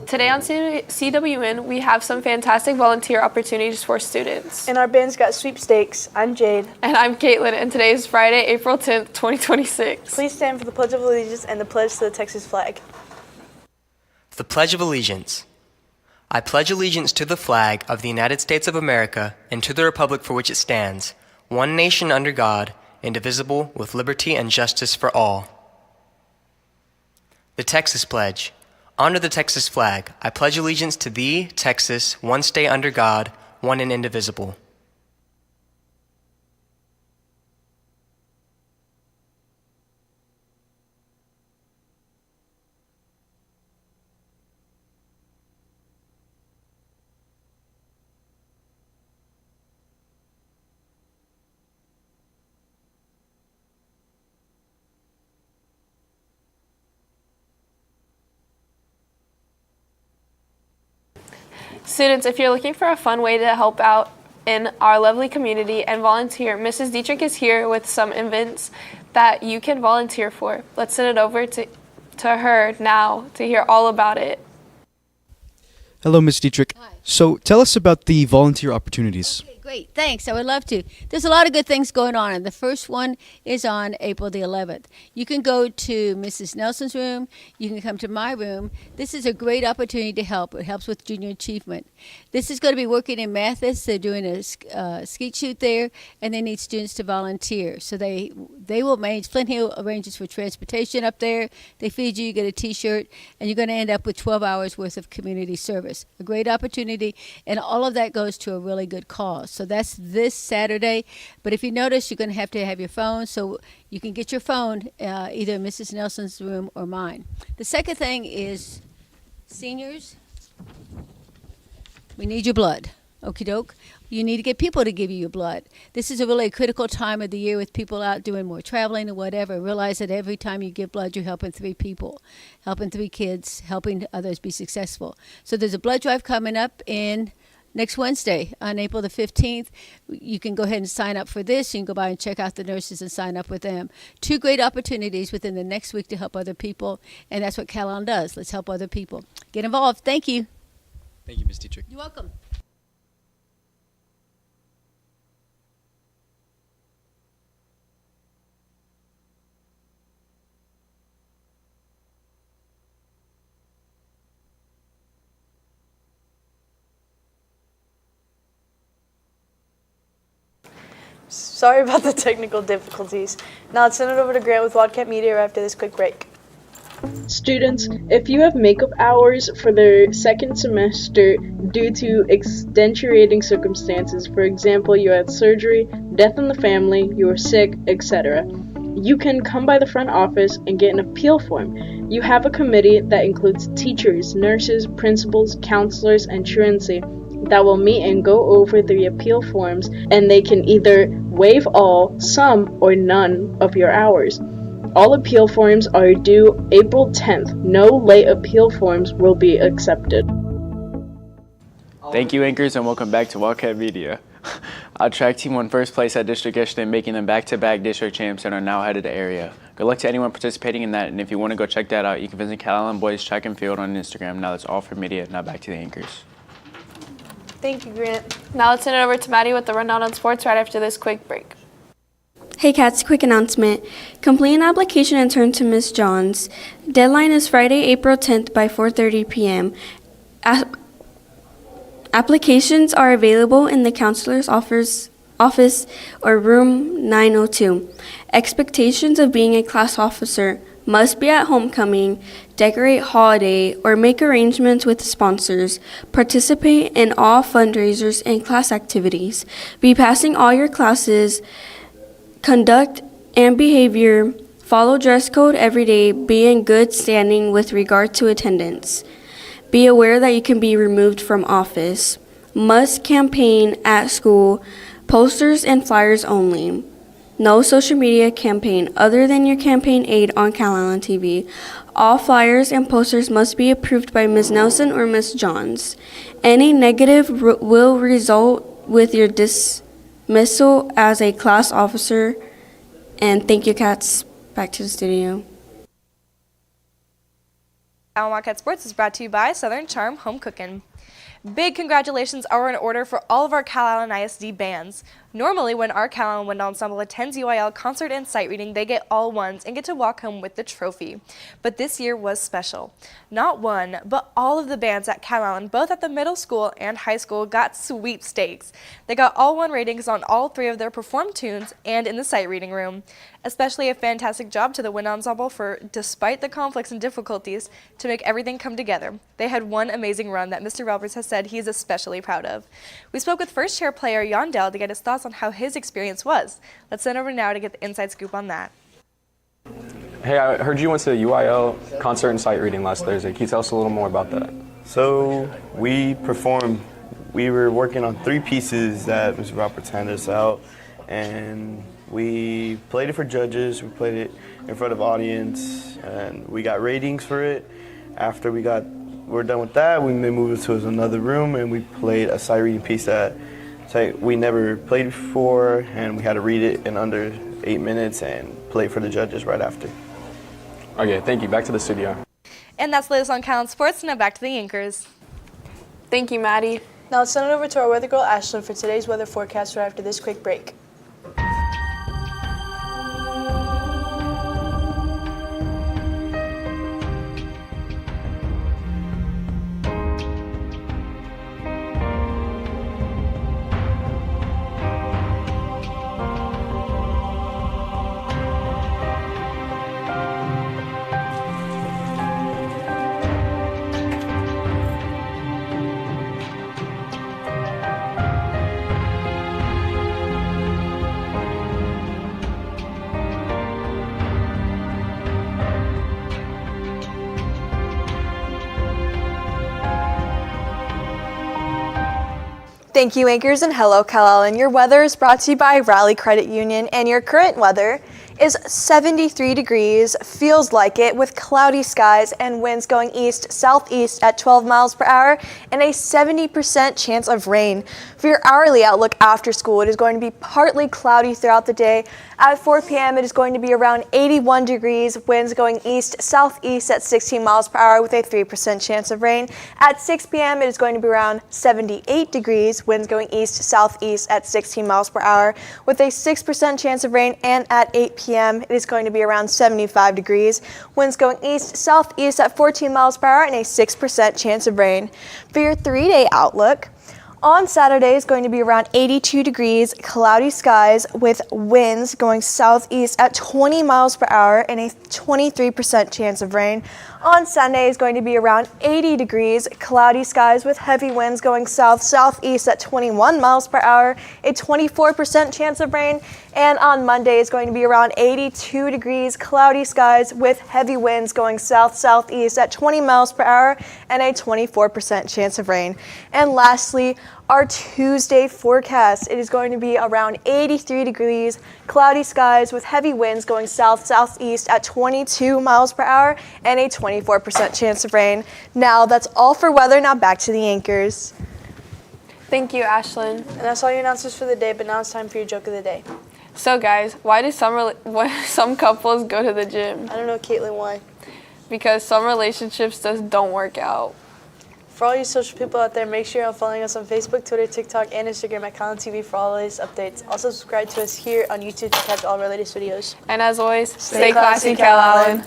Today on CWN, we have some fantastic volunteer opportunities for students. And our band's got sweepstakes. I'm Jade. And I'm Caitlin, and today is Friday, April 10th, 2026. Please stand for the Pledge of Allegiance and the pledge to the Texas flag. The Pledge of Allegiance. I pledge allegiance to the flag of the United States of America and to the republic for which it stands, one nation under God, indivisible, with liberty and justice for all. The Texas Pledge. Under the Texas flag, I pledge allegiance to thee, Texas, one state under God, one and indivisible. Students, if you're looking for a fun way to help out in our lovely community and volunteer, Mrs. Dietrich is here with some events that you can volunteer for. Let's send it over to her now to hear all about it. Hello, Ms. Dietrich. Hi. So tell us about the volunteer opportunities. Okay, great. Thanks. I would love to. There's a lot of good things going on, and the first one is on April the 11th. You can go to Mrs. Nelson's room. You can come to my room. This is a great opportunity to help. It helps with junior achievement. This is going to be working in Mathis. They're doing a skeet shoot there, and they need students to volunteer. So they will manage. Flint Hill arranges for transportation up there. They feed you. You get a T-shirt, and you're going to end up with 12 hours worth of community service. A great opportunity, and all of that goes to a really good cause. So that's this Saturday. But if you notice, you're going to have your phone, so you can get your phone either Mrs. Nelson's room or mine. The second thing is seniors. We need your blood. Okie doke. You need to get people to give you your blood. This is a really critical time of the year with people out doing more traveling or whatever. Realize that every time you give blood, you're helping 3 people, helping 3 kids, helping others be successful. So there's a blood drive coming up in next Wednesday on April the 15th. You can go ahead and sign up for this. You can go by and check out the nurses and sign up with them. 2 great opportunities within the next week to help other people, and that's what Calallen does. Let's help other people. Get involved. Thank you. Thank you, Ms. Dietrich. You're welcome. Sorry about the technical difficulties. Now let's send it over to Grant with Wildcat Media after this quick break. Students, if you have makeup hours for the second semester due to extenuating circumstances, for example, you had surgery, death in the family, you were sick, etc., you can come by the front office and get an appeal form. You have a committee that includes teachers, nurses, principals, counselors, and truancy that will meet and go over the appeal forms, and they can either waive all, some, or none of your hours. All appeal forms are due April 10th. No late appeal forms will be accepted. Thank you, anchors, and welcome back to Wildcat Media. Our track team won first place at district yesterday, making them back-to-back district champs and are now headed to area. Good luck to anyone participating in that, and if you want to go check that out, you can visit Calallen Boys Track and Field on Instagram. Now that's all for media. Now back to the anchors. Thank you, Grant. Now let's send it over to Maddie with the rundown on sports right after this quick break. Hey Cats, quick announcement. Complete an application and turn to Ms. Johns. Deadline is Friday, April 10th by 4:30 p.m. Applications are available in the counselor's office or room 902. Expectations of being a class officer: must be at homecoming, decorate holiday, or make arrangements with sponsors. Participate in all fundraisers and class activities. Be passing all your classes. Conduct and behavior. Follow dress code every day. Be in good standing with regard to attendance. Be aware that you can be removed from office. Must campaign at school. Posters and flyers only. No social media campaign other than your campaign aid on Calallen TV. All flyers and posters must be approved by Ms. Nelson or Ms. Johns. Any negative will result with your dismissal as a class officer. And thank you, Cats. Back to the studio. Wildcat Sports is brought to you by Southern Charm Home Cooking. Big congratulations are in order for all of our Calallen ISD bands. Normally, when our Calallen Wind Ensemble attends UIL concert and sight reading, they get all ones and get to walk home with the trophy. But this year was special. Not one, but all of the bands at Calallen, both at the middle school and high school, got sweepstakes. They got all one ratings on all 3 of their performed tunes and in the sight reading room. Especially a fantastic job to the Wind Ensemble for, despite the conflicts and difficulties, to make everything come together. They had one amazing run that Mr. Roberts has said he's especially proud of. We spoke with first chair player Yondell to get his thoughts on how his experience was. Let's send over now to get the inside scoop on that. Hey, I heard you went to the UIL concert and sight reading last Thursday. Can you tell us a little more about that? So we performed, we were working on 3 pieces that Mr. Roberts handed us out, and we played it for judges, we played it in front of audience, and we got ratings for it. After we're done with that, we moved to another room and we played a sight reading piece that we never played before, and we had to read it in under 8 minutes and play it for the judges right after. Okay, thank you. Back to the studio. And that's the latest on Calallen Sports. Now back to the anchors. Thank you, Maddie. Now let's send it over to our weather girl, Ashlyn, for today's weather forecast right after this quick break. Thank you, anchors, and hello, Calallen. Your weather is brought to you by Raleigh Credit Union, and your current weather is 73 degrees, feels like it, with cloudy skies and winds going east-southeast at 12 miles per hour, and a 70% chance of rain. For your hourly outlook after school, it is going to be partly cloudy throughout the day. At 4 p.m., it is going to be around 81 degrees, winds going east-southeast at 16 miles per hour with a 3% chance of rain. At 6 p.m., it is going to be around 78 degrees, winds going east-southeast at 16 miles per hour with a 6% chance of rain. And at 8 p.m., it is going to be around 75 degrees, winds going east-southeast at 14 miles per hour and a 6% chance of rain. For your 3-day outlook, on Saturday is going to be around 82 degrees, cloudy skies with winds going southeast at 20 miles per hour and a 23% chance of rain. On Sunday is going to be around 80 degrees, cloudy skies with heavy winds going south-southeast at 21 miles per hour, a 24% chance of rain. And on Monday is going to be around 82 degrees, cloudy skies with heavy winds going south-southeast at 20 miles per hour and a 24% chance of rain. And lastly, our Tuesday forecast, it is going to be around 83 degrees, cloudy skies with heavy winds going south-southeast at 22 miles per hour and a 24% chance of rain. Now, that's all for weather. Now back to the anchors. Thank you, Ashlyn. And that's all your announcements for the day, but now it's time for your joke of the day. So, guys, why do some couples go to the gym? I don't know, Caitlin, why? Because some relationships just don't work out. For all you social people out there, make sure you're following us on Facebook, Twitter, TikTok, and Instagram at CalallenTV for all the latest updates. Also, subscribe to us here on YouTube to catch all of our latest videos. And as always, stay classy, Calallen.